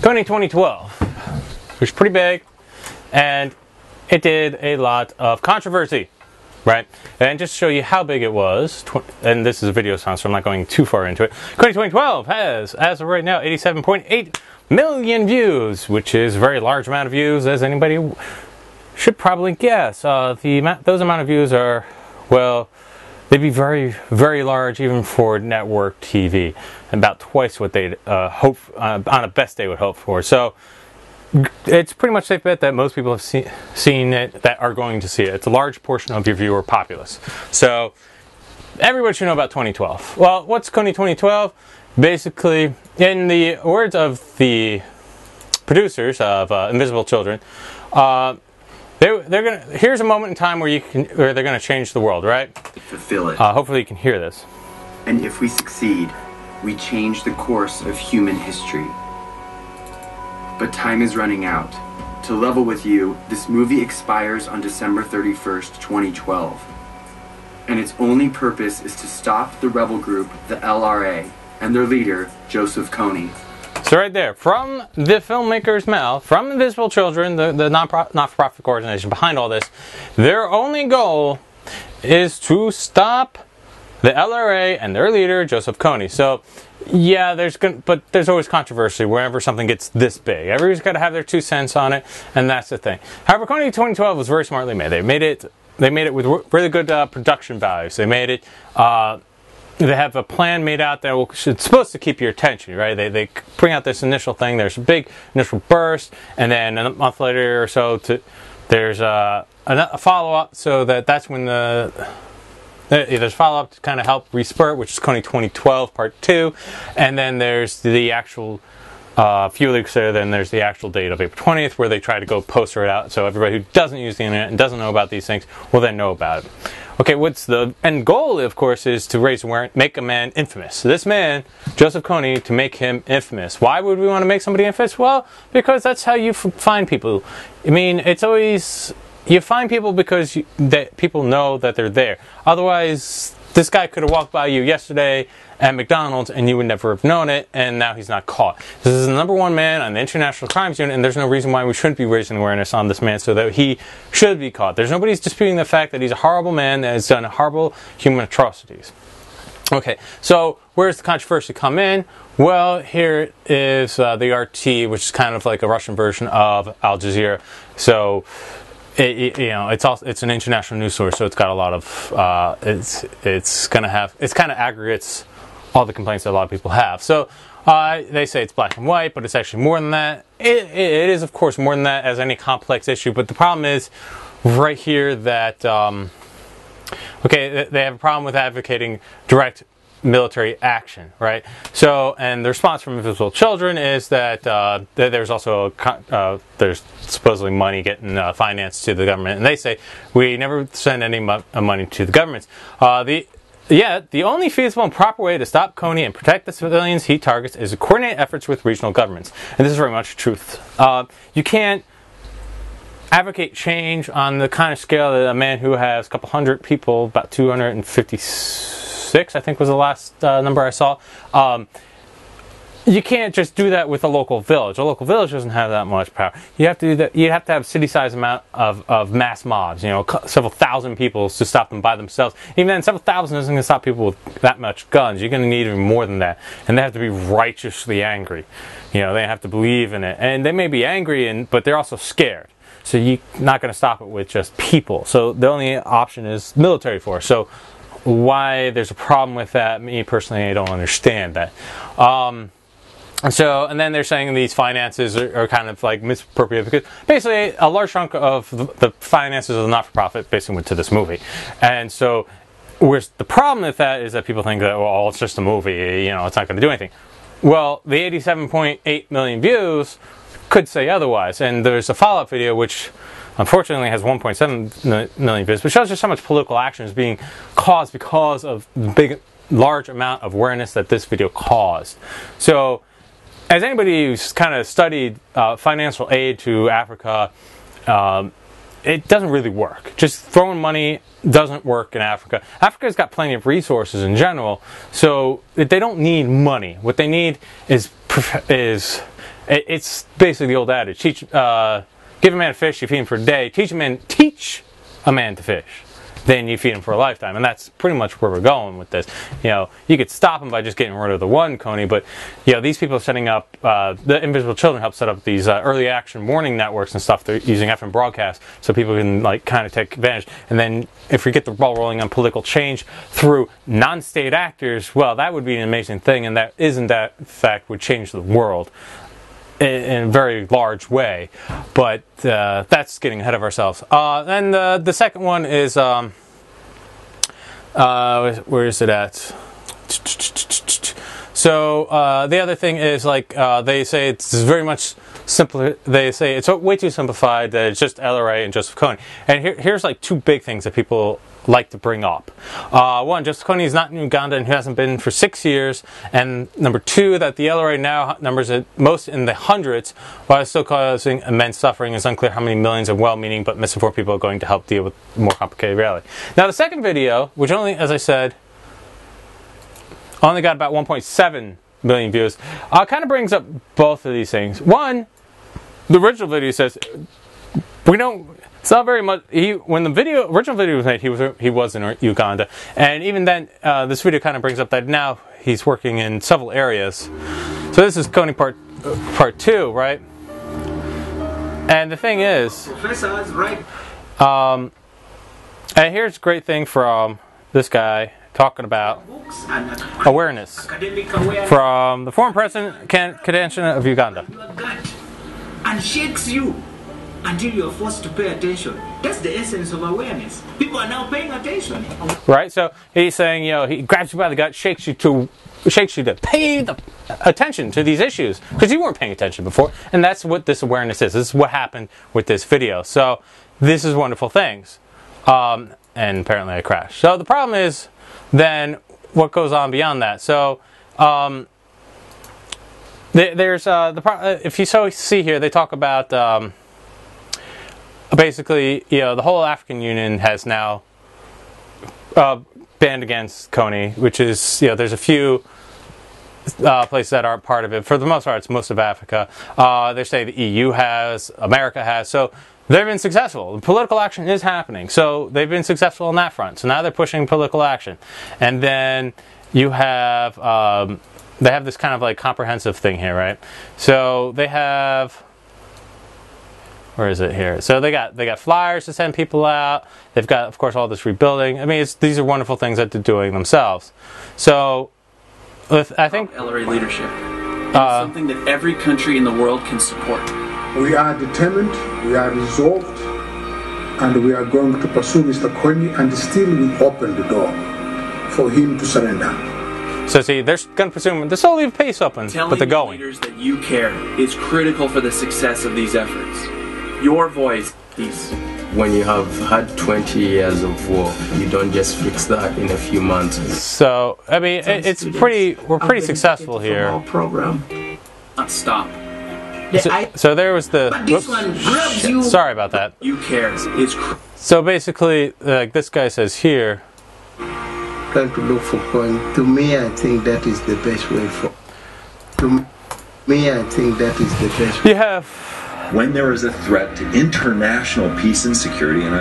Kony 2012 was pretty big, and it did a lot of controversy, right? And just to show you how big it was, and this is a video sound, so I'm not going too far into it. Kony 2012 has, as of right now, 87.8 million views, which is a very large amount of views, as anybody should probably guess. Those amount of views are, well, they'd be very, very large even for network TV, about twice what they'd hope on a best day would hope for. So it's pretty much safe bet that most people have seen it, that are going to see it. It's a large portion of your viewer populace. So everybody should know about 2012. Well, what's Kony 2012? Basically, in the words of the producers of Invisible Children, they're gonna. Here's a moment in time where they're gonna change the world, right? Fulfill it. Hopefully, you can hear this. And if we succeed, we change the course of human history. But time is running out. To level with you, this movie expires on December 31st, 2012. And its only purpose is to stop the rebel group, the LRA, and their leader, Joseph Kony. So right there, from the filmmaker's mouth, from Invisible Children, the not-for-profit organization behind all this, their only goal is to stop the LRA and their leader, Joseph Kony. So, yeah, but there's always controversy whenever something gets this big. Everybody's got to have their 2 cents on it, and that's the thing. However, Kony 2012 was very smartly made. They made it with really good production values. They made it. They have a plan made out that it's supposed to keep your attention, right? They bring out this initial thing. There's a big initial burst, and then a month later or so, there's a follow-up. So that's when there's follow-up to kind of help respurt, which is Kony 2012 Part 2, and then there's the actual few weeks later. Then there's the actual date of April 20th, where they try to go poster it out, so everybody who doesn't use the internet and doesn't know about these things will then know about it. Okay, what's the end goal, of course, is to raise awareness, make a man infamous. So this man, Joseph Kony, to make him infamous. Why would we want to make somebody infamous? Well, because that's how you find people. I mean, it's always, you find people because that people know that they're there. Otherwise, this guy could have walked by you yesterday at McDonald's and you would never have known it, and now he's not caught. This is the #1 man on the International Crimes Unit, and there's no reason why we shouldn't be raising awareness on this man so that he should be caught. There's nobody's disputing the fact that he's a horrible man that has done horrible human atrocities. Okay, so where's the controversy come in? Well, here is the RT, which is kind of like a Russian version of Al Jazeera. So it's an international news source, so it's got a lot of it's kind of aggregates all the complaints that a lot of people have. So they say it's black and white, but it's actually more than that. It is, of course, more than that as any complex issue. But the problem is right here that they have a problem with advocating direct military action, right? So, and the response from Invisible Children is that there's also there's supposedly money getting financed to the government, and they say we never send any money to the governments. The only feasible and proper way to stop Kony and protect the civilians he targets is to coordinate efforts with regional governments, and this is very much truth. You can't advocate change on the kind of scale that a man who has a couple hundred people, about 256, I think was the last number I saw. You can't just do that with a local village. A local village doesn't have that much power. You have to do that. You have to have city-sized amount of mass mobs. Several thousand people to stop them by themselves. Even then, several thousand isn't going to stop people with that much guns. You're going to need even more than that, and they have to be righteously angry. They have to believe in it, and they may be angry, but they're also scared. So you're not going to stop it with just people. So the only option is military force. So why there's a problem with that, me personally, I don't understand that. And then they're saying these finances are kind of like misappropriated because basically a large chunk of the finances of the not-for-profit basically went to this movie. And so where's the problem with that is that people think that, well, it's just a movie, it's not going to do anything. Well, the 87.8 million views could say otherwise. And there's a follow-up video which unfortunately has 1.7 million views, which shows just how much political action is being caused because of the large amount of awareness that this video caused. So, as anybody who's kind of studied financial aid to Africa, it doesn't really work. Just throwing money doesn't work in Africa. Africa's got plenty of resources in general, so they don't need money. What they need is It's basically the old adage: give a man a fish, you feed him for a day. Teach a man to fish, then you feed him for a lifetime. And that's pretty much where we're going with this. You could stop them by just getting rid of the one Kony, but these people are setting up, the Invisible Children help set up these early action warning networks and stuff. They're using FM broadcast so people can kind of take advantage. And then if we get the ball rolling on political change through non-state actors, well, that would be an amazing thing, and that in fact would change the world in a very large way, but that's getting ahead of ourselves. And the second one is where is it at? So the other thing is they say it's very much simpler. They say it's way too simplified. That it's just LRA and Joseph Kony. And here's two big things that people like to bring up. One, Joseph Kony is not in Uganda and he hasn't been for 6 years. And number two, that the LRA now numbers at most in the hundreds, while still causing immense suffering. It's unclear how many millions of well-meaning but misinformed people are going to help deal with more complicated reality. Now the second video, which only, as I said, only got about 1.7 million views, kind of brings up both of these things. One, the original video says, it's not very much. When the original video was made, he was in Uganda, and even then, this video kind of brings up that now he's working in several areas. So this is Kony part 2, right? And the thing is, and here's a great thing from this guy talking about awareness from the former president Kony of Uganda. And shakes you until you're forced to pay attention. That's the essence of awareness. People are now paying attention. Right, so he's saying, he grabs you by the gut, shakes you to pay the attention to these issues, because you weren't paying attention before, and that's what this awareness is. This is what happened with this video. So this is wonderful things, and apparently I crashed. So the problem is then what goes on beyond that. So there's if you see here, they talk about basically, the whole African Union has now banned against Kony, which is, there's a few places that aren't part of it. For the most part, it's most of Africa. They say the EU has, America has. So they've been successful. Political action is happening. So they've been successful on that front. So now they're pushing political action. And then you have, they have this kind of comprehensive thing here, right? So they have, where is it here? So they got flyers to send people out. They've got, of course, all this rebuilding. I mean, these are wonderful things that they're doing themselves. So I think LRA leadership is something that every country in the world can support. We are determined, we are resolved, and we are going to pursue Mr. Kony, and still we open the door for him to surrender. So see, they're going to presume they're still leave pace open, but they're going. Telling leaders that you care is critical for the success of these efforts. Your voice, please. When you have had 20 years of war, you don't just fix that in a few months. So, I mean, we're pretty successful here. Our program. Stop. So there was the, this one grabs you. Sorry about that. You care is so basically, this guy says here, trying to look for Kony. To me, I think that is the best way for. To me, I think that is the best way. You have. When there is a threat to international peace and security, and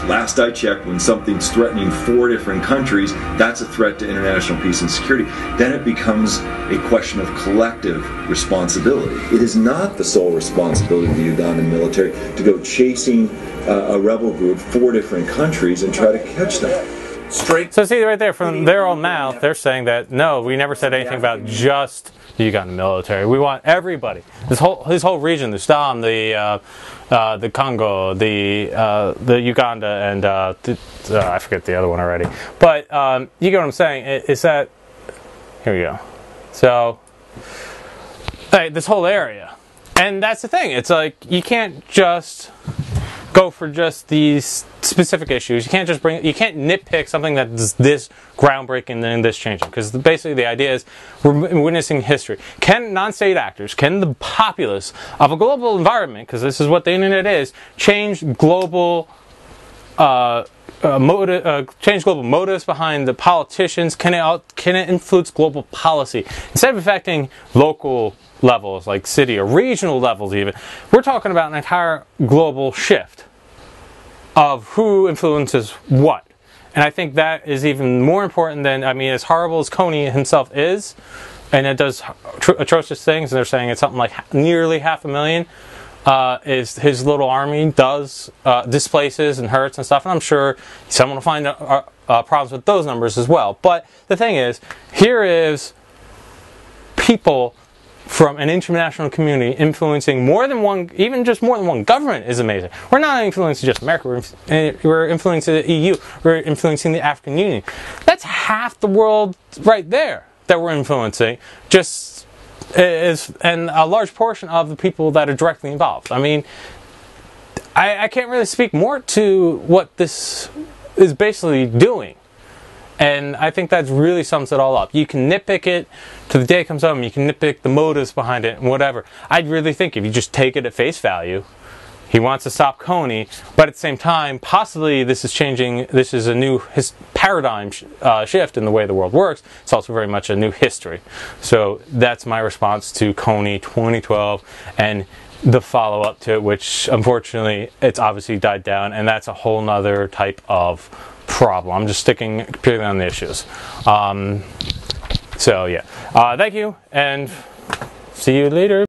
last I checked, when something's threatening 4 different countries, that's a threat to international peace and security, then it becomes a question of collective responsibility. It is not the sole responsibility of the Ugandan military to go chasing a rebel group 4 different countries and try to catch them. So see right there, from their own mouth, they're saying that no, we never said anything about just the Ugandan military. We want everybody. His whole region, the Sudan, the Congo, the Uganda, and I forget the other one already. But you get what I'm saying? Is that here we go. So this whole area, and that's the thing. It's you can't just go for just these specific issues. You can't nitpick something that's this groundbreaking and this changing, because basically the idea is we're witnessing history. Can non-state actors, can the populace of a global environment, because this is what the internet is, change global change global motives behind the politicians? Can it influence global policy instead of affecting local levels like city or regional levels? Even we're talking about an entire global shift of who influences what. And I think that is even more important than, I mean, as horrible as Kony himself is, and it does atrocious things, and they're saying it's something like nearly 500,000 is his little army does displaces and hurts and stuff, and I'm sure someone will find problems with those numbers as well. But the thing is, here is people from an international community influencing more than one, even just more than one government is amazing. We're not influencing just America, we're influencing the EU, we're influencing the African Union. That's half the world right there that we're influencing, and a large portion of the people that are directly involved. I mean, I can't really speak more to what this is basically doing. And I think that really sums it all up. You can nitpick it to the day it comes home. You can nitpick the motives behind it and whatever. I really think if you just take it at face value, he wants to stop Kony, but at the same time, possibly this is changing. This is a new paradigm shift in the way the world works. It's also very much a new history. So that's my response to Kony 2012 and the follow-up to it, which unfortunately it's obviously died down, and that's a whole nother type of problem. I'm just sticking purely on the issues. So yeah, thank you, and see you later.